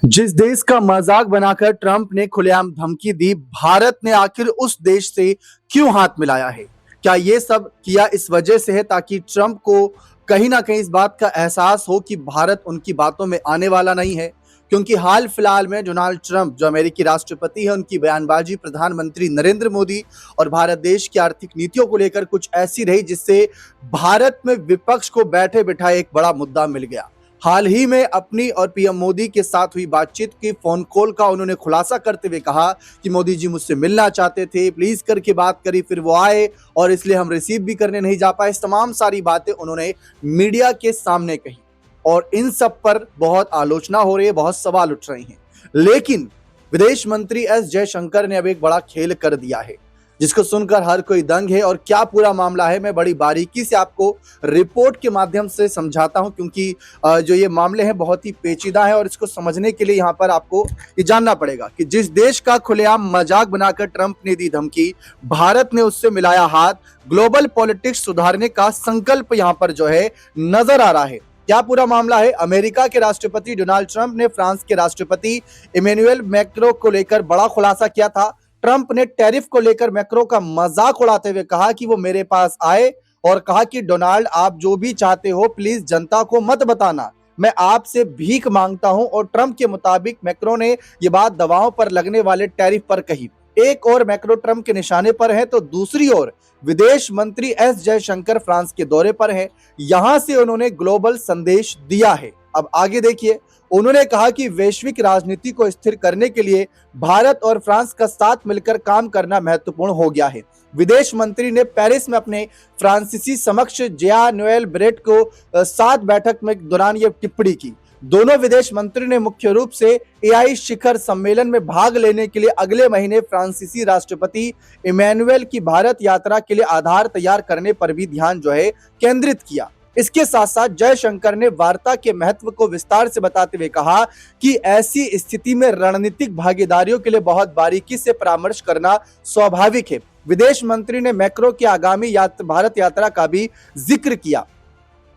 जिस देश का मजाक बनाकर ट्रंप ने खुलेआम धमकी दी, भारत ने आखिर उस देश से क्यों हाथ मिलाया है? क्या ये सब किया इस वजह से है ताकि ट्रंप को कहीं ना कहीं इस बात का एहसास हो कि भारत उनकी बातों में आने वाला नहीं है? क्योंकि हाल फिलहाल में डोनाल्ड ट्रंप जो अमेरिकी राष्ट्रपति है, उनकी बयानबाजी प्रधानमंत्री नरेंद्र मोदी और भारत देश की आर्थिक नीतियों को लेकर कुछ ऐसी रही जिससे भारत में विपक्ष को बैठे बिठाए एक बड़ा मुद्दा मिल गया। हाल ही में अपनी और पीएम मोदी के साथ हुई बातचीत की फोन कॉल का उन्होंने खुलासा करते हुए कहा कि मोदी जी मुझसे मिलना चाहते थे, प्लीज करके बात करी, फिर वो आए और इसलिए हम रिसीव भी करने नहीं जा पाए। इस तमाम सारी बातें उन्होंने मीडिया के सामने कही और इन सब पर बहुत आलोचना हो रही है, बहुत सवाल उठ रहे हैं। लेकिन विदेश मंत्री एस जयशंकर ने अब एक बड़ा खेल कर दिया है जिसको सुनकर हर कोई दंग है। और क्या पूरा मामला है, मैं बड़ी बारीकी से आपको रिपोर्ट के माध्यम से समझाता हूं, क्योंकि जो ये मामले हैं बहुत ही पेचीदा है और इसको समझने के लिए यहाँ पर आपको ये जानना पड़ेगा कि जिस देश का खुलेआम मजाक बनाकर ट्रंप ने दी धमकी, भारत ने उससे मिलाया हाथ। ग्लोबल पॉलिटिक्स सुधारने का संकल्प यहाँ पर जो है नजर आ रहा है। क्या पूरा मामला है? अमेरिका के राष्ट्रपति डोनाल्ड ट्रंप ने फ्रांस के राष्ट्रपति इमैनुअल मैक्रों को लेकर बड़ा खुलासा किया था। ट्रंप ने टैरिफ को लेकर मैक्रो का मजाक उड़ाते हुए कहा कि वो मेरे पास आए और कहा कि डोनाल्ड, आप जो भी चाहते हो प्लीज जनता को मत बताना, मैं आपसे भीख मांगता हूं। और ट्रंप के मुताबिक मैक्रो ने ये बात दवाओं पर लगने वाले टैरिफ पर कही। एक और मैक्रो ट्रंप के निशाने पर है तो दूसरी ओर विदेश मंत्री एस जयशंकर फ्रांस के दौरे पर है। यहां से उन्होंने ग्लोबल संदेश दिया है। अब आगे देखिए, उन्होंने कहा कि वैश्विक राजनीति को स्थिर करने के लिए भारत और फ्रांस का साथ मिलकर काम करना महत्वपूर्ण हो गया है। विदेश मंत्री ने पेरिस में अपने फ्रांसीसी समकक्ष जेन नोएल बारेट को साथ बैठक में दौरान ये टिप्पणी की। दोनों विदेश मंत्री ने मुख्य रूप से एआई शिखर सम्मेलन में भाग लेने के लिए अगले महीने फ्रांसीसी राष्ट्रपति इमैनुअल की भारत यात्रा के लिए आधार तैयार करने पर भी ध्यान जो है केंद्रित किया। इसके साथ साथ जयशंकर ने वार्ता के महत्व को विस्तार से बताते हुए कहा कि ऐसी स्थिति में रणनीतिक भागीदारियों के लिए बहुत बारीकी से परामर्श करना स्वाभाविक है। विदेश मंत्री ने मैक्रो की आगामी भारत यात्रा का भी जिक्र किया।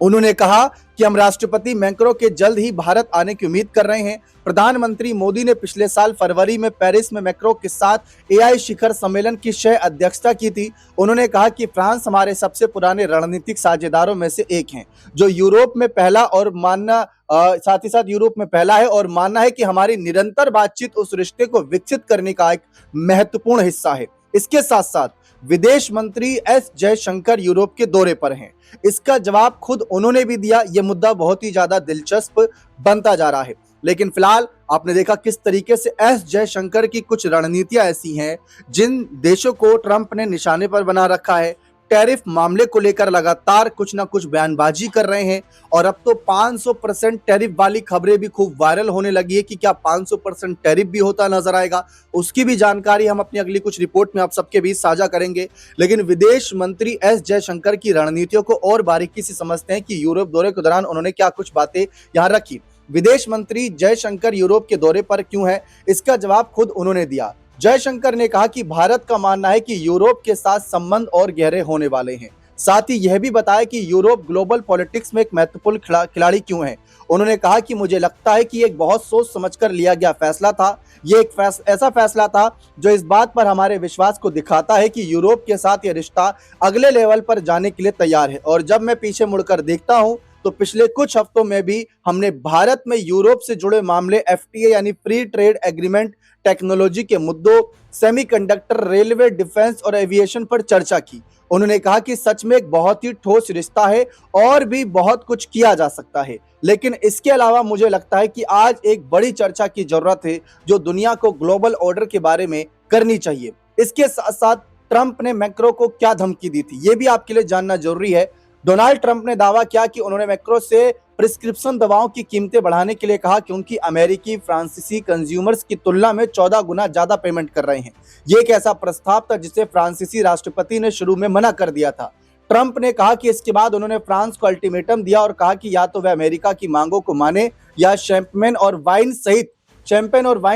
उन्होंने कहा कि हम राष्ट्रपति मैक्रो के जल्द ही भारत आने की उम्मीद कर रहे हैं। प्रधानमंत्री मोदी ने पिछले साल फरवरी में पेरिस में मैक्रो के साथ एआई शिखर सम्मेलन की सह अध्यक्षता की थी। उन्होंने कहा कि फ्रांस हमारे सबसे पुराने रणनीतिक साझेदारों में से एक हैं, जो यूरोप में पहला और मानना साथ ही साथ यूरोप में पहला है और मानना है कि हमारी निरंतर बातचीत उस रिश्ते को विकसित करने का एक महत्वपूर्ण हिस्सा है। इसके साथ साथ विदेश मंत्री एस जयशंकर यूरोप के दौरे पर हैं। इसका जवाब खुद उन्होंने भी दिया। यह मुद्दा बहुत ही ज्यादा दिलचस्प बनता जा रहा है। लेकिन फिलहाल आपने देखा किस तरीके से एस जयशंकर की कुछ रणनीतियां ऐसी हैं जिन देशों को ट्रंप ने निशाने पर बना रखा है। टैरिफ मामले को लेकर लगातार कुछ ना कुछ बयानबाजी कर रहे हैं और अब तो 500% टैरिफ वाली खबरें भी खूब वायरल होने लगी है कि क्या 500% टैरिफ भी होता नजर आएगा। उसकी भी जानकारी हम अपनी अगली कुछ रिपोर्ट में आप सबके बीच साझा करेंगे। लेकिन विदेश मंत्री एस जयशंकर की रणनीतियों को और बारीकी से समझते हैं कि यूरोप दौरे के दौरान उन्होंने क्या कुछ बातें यहाँ रखी। विदेश मंत्री जयशंकर यूरोप के दौरे पर क्यों है, इसका जवाब खुद उन्होंने दिया। जयशंकर ने कहा कि भारत का मानना है कि यूरोप के साथ संबंध और गहरे होने वाले हैं। साथ ही यह भी बताया कि यूरोप ग्लोबल पॉलिटिक्स में एक महत्वपूर्ण खिलाड़ी क्यों है। उन्होंने कहा कि मुझे लगता है कि एक बहुत सोच समझकर लिया गया फैसला था। ये एक ऐसा फैसला था जो इस बात पर हमारे विश्वास को दिखाता है कि यूरोप के साथ यह रिश्ता अगले लेवल पर जाने के लिए तैयार है। और जब मैं पीछे मुड़कर देखता हूं तो पिछले कुछ हफ्तों में भी हमने भारत में यूरोप से जुड़े मामले, एफटीए यानी फ्री ट्रेड एग्रीमेंट, टेक्नोलॉजी के मुद्दों, सेमीकंडक्टर, रेलवे, डिफेंस और एविएशन पर चर्चा की। उन्होंने कहा कि सच में एक बहुत ही ठोस रिश्ता है और भी बहुत कुछ किया जा सकता है। लेकिन इसके अलावा मुझे लगता है कि आज एक बड़ी चर्चा की जरूरत है जो दुनिया को ग्लोबल ऑर्डर के बारे में करनी चाहिए। इसके साथ साथ ट्रंप ने मैक्रो को क्या धमकी दी थी, ये भी आपके लिए जानना जरूरी है। डोनाल्ड ट्रंप ने दावा किया कि उन्होंने मैक्रो से प्रिस्क्रिप्शन दवाओं की कीमतें बढ़ाने के लिए कहा क्योंकि अमेरिकी फ्रांसीसी कंज्यूमर्स की तुलना में 14 गुना ज्यादा पेमेंट कर रहे हैं। यह एक ऐसा प्रस्ताव था जिसे फ्रांसीसी राष्ट्रपति ने शुरू में मना कर दिया था। ट्रंप ने कहा कि इसके बाद उन्होंने फ्रांस को अल्टीमेटम दिया और कहा कि या तो वह अमेरिका की मांगों को माने या शैंपेन और वाइन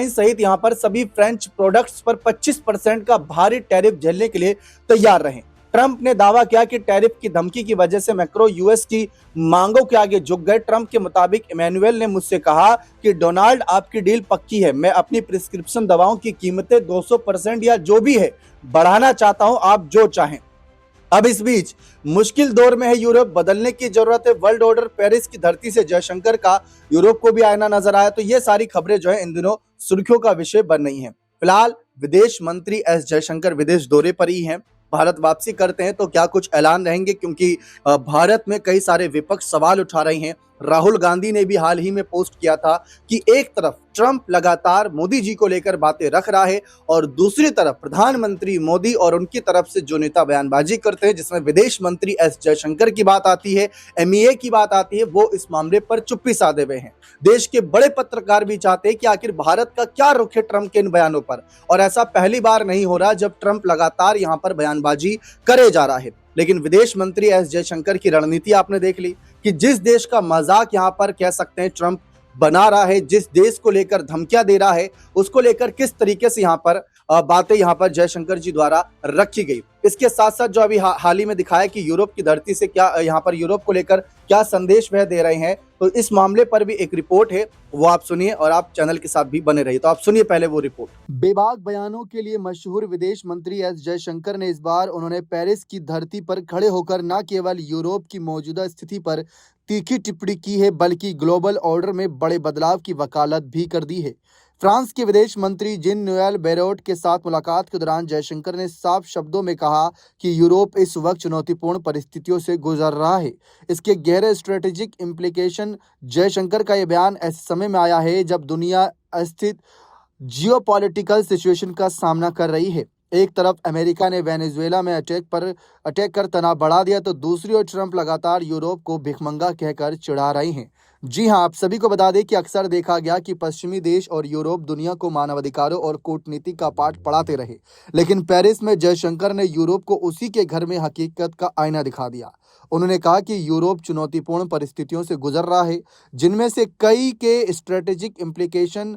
सहित यहाँ पर सभी फ्रेंच प्रोडक्ट्स पर 25% का भारी टैरिफ झेलने के लिए तैयार रहें। ट्रंप ने दावा किया कि टैरिफ की धमकी की वजह से मैक्रो यूएस की मांगों के आगे झुक गए। ट्रंप के मुताबिक इमैनुअल ने मुझसे कहा कि डोनाल्ड, आपकी डील पक्की है, मैं अपनी प्रिस्क्रिप्शन दवाओं की कीमतें 200% या जो भी है बढ़ाना चाहता हूं, आप जो चाहें। अब इस बीच मुश्किल दौर में है यूरोप, बदलने की जरूरत है वर्ल्ड ऑर्डर। पेरिस की धरती से जयशंकर का यूरोप को भी आना नजर आया। तो ये सारी खबरें जो है इन दिनों सुर्खियों का विषय बन रही हैं। फिलहाल विदेश मंत्री एस जयशंकर विदेश दौरे पर ही हैं। भारत वापसी करते हैं तो क्या कुछ ऐलान रहेंगे, क्योंकि भारत में कई सारे विपक्ष सवाल उठा रहे हैं। राहुल गांधी ने भी हाल ही में पोस्ट किया था कि एक तरफ ट्रंप लगातार मोदी जी को लेकर बातें रख रहा है और दूसरी तरफ प्रधानमंत्री मोदी और उनकी तरफ से जो नेता बयानबाजी करते हैं, जिसमें विदेश मंत्री एस जयशंकर की बात आती है, एमईए की बात आती है, वो इस मामले पर चुप्पी साधे हुए हैं। देश के बड़े पत्रकार भी चाहते हैं कि आखिर भारत का क्या रुख है ट्रंप के इन बयानों पर, और ऐसा पहली बार नहीं हो रहा जब ट्रंप लगातार यहां पर बयानबाजी करे जा रहा है। लेकिन विदेश मंत्री एस जयशंकर की रणनीति आपने देख ली कि जिस देश का मजाक यहां पर कह सकते हैं ट्रंप बना रहा है, जिस देश को लेकर धमकियां दे रहा है, उसको लेकर किस तरीके से यहां पर बातें यहां पर जयशंकर जी द्वारा रखी गई। इसके साथ साथ जो अभी हाल ही में दिखाया कि यूरोप की धरती से क्या यहां पर यूरोप को लेकर क्या संदेश वह दे रहे हैं, तो इस मामले पर भी एक रिपोर्ट है, वो आप सुनिए और आप चैनल के साथ भी बने रहिए। तो आप सुनिए पहले वो रिपोर्ट। बेबाक बयानों के लिए मशहूर विदेश मंत्री एस जयशंकर ने इस बार उन्होंने पेरिस की धरती पर खड़े होकर न केवल यूरोप की मौजूदा स्थिति पर तीखी टिप्पणी की है, बल्कि ग्लोबल ऑर्डर में बड़े बदलाव की वकालत भी कर दी है। फ्रांस के विदेश मंत्री जीन नोएल बैरोट के साथ मुलाकात के दौरान जयशंकर ने साफ शब्दों में कहा कि यूरोप इस वक्त चुनौतीपूर्ण परिस्थितियों से गुजर रहा है। इसके गहरे स्ट्रेटेजिक इम्प्लीकेशन। जयशंकर का यह बयान ऐसे समय में आया है जब दुनिया अस्थिर जियोपॉलिटिकल सिचुएशन का सामना कर रही है। एक तरफ अमेरिका ने वेनेजुएला में अटैक कर तनाव बढ़ा दिया, तो दूसरी ओर ट्रंप लगातार यूरोप को भिखमंगा कहकर चिढ़ा रहे हैं। जी हां, आप सभी को बता दें कि अक्सर देखा गया कि पश्चिमी देश और यूरोप दुनिया को मानवाधिकारों और कूटनीति का पाठ पढ़ाते रहे, लेकिन पेरिस में जयशंकर ने यूरोप को उसी के घर में हकीकत का आईना दिखा दिया। उन्होंने कहा कि यूरोप चुनौतीपूर्ण परिस्थितियों से गुजर रहा है, जिनमें से कई के स्ट्रेटेजिक इम्प्लीकेशन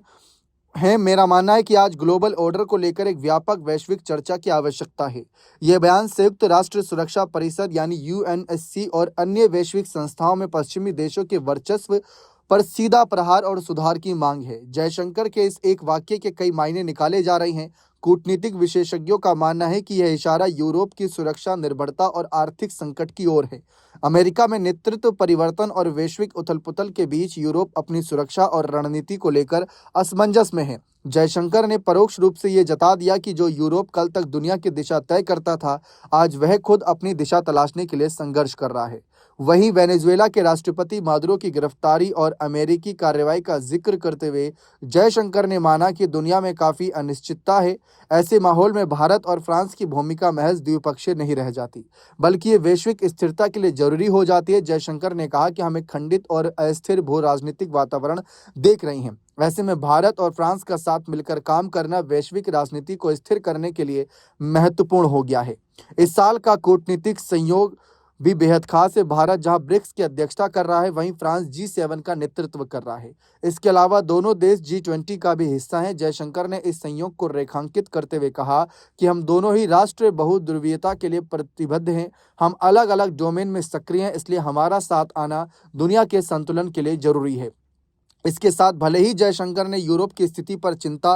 है। मेरा मानना है कि आज ग्लोबल ऑर्डर को लेकर एक व्यापक वैश्विक चर्चा की आवश्यकता है। यह बयान संयुक्त राष्ट्र सुरक्षा परिषद यानी यूएनएससी और अन्य वैश्विक संस्थाओं में पश्चिमी देशों के वर्चस्व पर सीधा प्रहार और सुधार की मांग है। जयशंकर के इस एक वाक्य के कई मायने निकाले जा रहे हैं। कूटनीतिक विशेषज्ञों का मानना है कि यह इशारा यूरोप की सुरक्षा, निर्भरता और आर्थिक संकट की ओर है। अमेरिका में नेतृत्व परिवर्तन और वैश्विक उथल-पुथल के बीच यूरोप अपनी सुरक्षा और रणनीति को लेकर असमंजस में है। जयशंकर ने परोक्ष रूप से ये जता दिया कि जो यूरोप कल तक दुनिया की दिशा तय करता था, आज वह खुद अपनी दिशा तलाशने के लिए संघर्ष कर रहा है। वहीं वेनेजुएला के राष्ट्रपति मादुरो की गिरफ्तारी और अमेरिकी कार्रवाई का जिक्र करते हुए जयशंकर ने माना कि दुनिया में काफ़ी अनिश्चितता है। ऐसे माहौल में भारत और फ्रांस की भूमिका महज द्विपक्षीय नहीं रह जाती, बल्कि ये वैश्विक स्थिरता के लिए जरूरी हो जाती है। जयशंकर ने कहा कि हम एक खंडित और अस्थिर भू राजनीतिक वातावरण देख रहे हैं। ऐसे में भारत और फ्रांस का साथ मिलकर काम करना वैश्विक राजनीति को स्थिर करने के लिए महत्वपूर्ण हो गया है। इस साल का कूटनीतिक संयोग भी बेहद खास है। भारत जहां ब्रिक्स की अध्यक्षता कर रहा है, वहीं फ्रांस G7 का नेतृत्व कर रहा है। इसके अलावा दोनों देश G20 का भी हिस्सा हैं। जयशंकर ने इस संयोग को रेखांकित करते हुए कहा कि हम दोनों ही राष्ट्र बहुध्रुवीयता के लिए प्रतिबद्ध हैं। हम अलग अलग डोमेन में सक्रिय हैं, इसलिए हमारा साथ आना दुनिया के संतुलन के लिए जरूरी है। इसके साथ भले ही जयशंकर ने यूरोप की स्थिति पर चिंता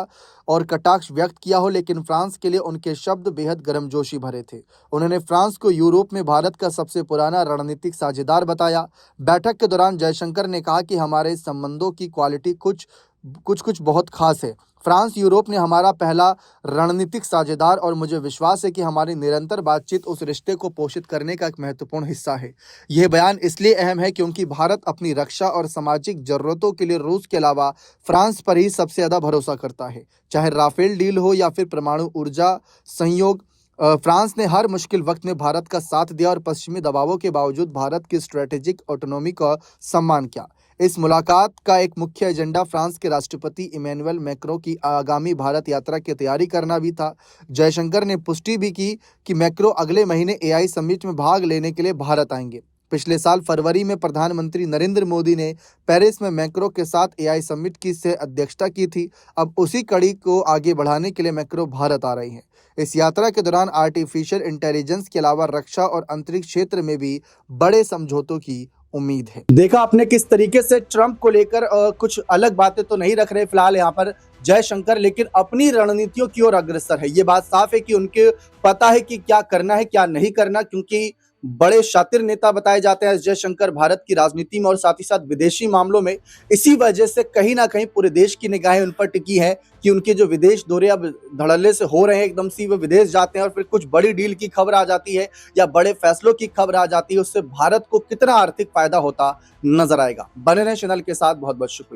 और कटाक्ष व्यक्त किया हो, लेकिन फ्रांस के लिए उनके शब्द बेहद गर्मजोशी भरे थे। उन्होंने फ्रांस को यूरोप में भारत का सबसे पुराना रणनीतिक साझेदार बताया। बैठक के दौरान जयशंकर ने कहा कि हमारे संबंधों की क्वालिटी कुछ बहुत खास है। फ्रांस यूरोप ने हमारा पहला रणनीतिक साझेदार और मुझे विश्वास है कि हमारी निरंतर बातचीत उस रिश्ते को पोषित करने का एक महत्वपूर्ण हिस्सा है। यह बयान इसलिए अहम है क्योंकि भारत अपनी रक्षा और सामाजिक जरूरतों के लिए रूस के अलावा फ्रांस पर ही सबसे ज़्यादा भरोसा करता है। चाहे राफेल डील हो या फिर परमाणु ऊर्जा सहयोग, फ्रांस ने हर मुश्किल वक्त में भारत का साथ दिया और पश्चिमी दबावों के बावजूद भारत की स्ट्रेटेजिक ऑटोनॉमी का सम्मान किया। इस मुलाकात का एक मुख्य एजेंडा फ्रांस के राष्ट्रपति इमैनुअल मैक्रों की आगामी भारत यात्रा की तैयारी करना भी था। जयशंकर ने पुष्टि भी की कि मैक्रों अगले महीने AI समिट में भाग लेने के लिए भारत आएंगे। पिछले साल फरवरी में प्रधानमंत्री नरेंद्र मोदी ने पेरिस में मैक्रो के साथ एआई समिट की सह अध्यक्षता की थी। अब उसी कड़ी को आगे बढ़ाने के लिए मैक्रो भारत आ रही हैं। इस यात्रा के दौरान आर्टिफिशियल इंटेलिजेंस के अलावा रक्षा और अंतरिक्ष क्षेत्र में भी बड़े समझौतों की उम्मीद है। देखा आपने किस तरीके से ट्रंप को लेकर कुछ अलग बातें तो नहीं रख रहे फिलहाल यहाँ पर जयशंकर, लेकिन अपनी रणनीतियों की ओर अग्रसर है। ये बात साफ है कि उनके पता है कि क्या करना है क्या नहीं करना, क्योंकि बड़े शातिर नेता बताए जाते हैं जयशंकर भारत की राजनीति में और साथ ही साथ विदेशी मामलों में। इसी वजह से कहीं ना कहीं पूरे देश की निगाहें उन पर टिकी है कि उनके जो विदेश दौरे अब धड़ल्ले से हो रहे हैं, एकदम से वो विदेश जाते हैं और फिर कुछ बड़ी डील की खबर आ जाती है या बड़े फैसलों की खबर आ जाती है, उससे भारत को कितना आर्थिक फायदा होता नजर आएगा। बने रहें चैनल के साथ, बहुत बहुत शुक्रिया।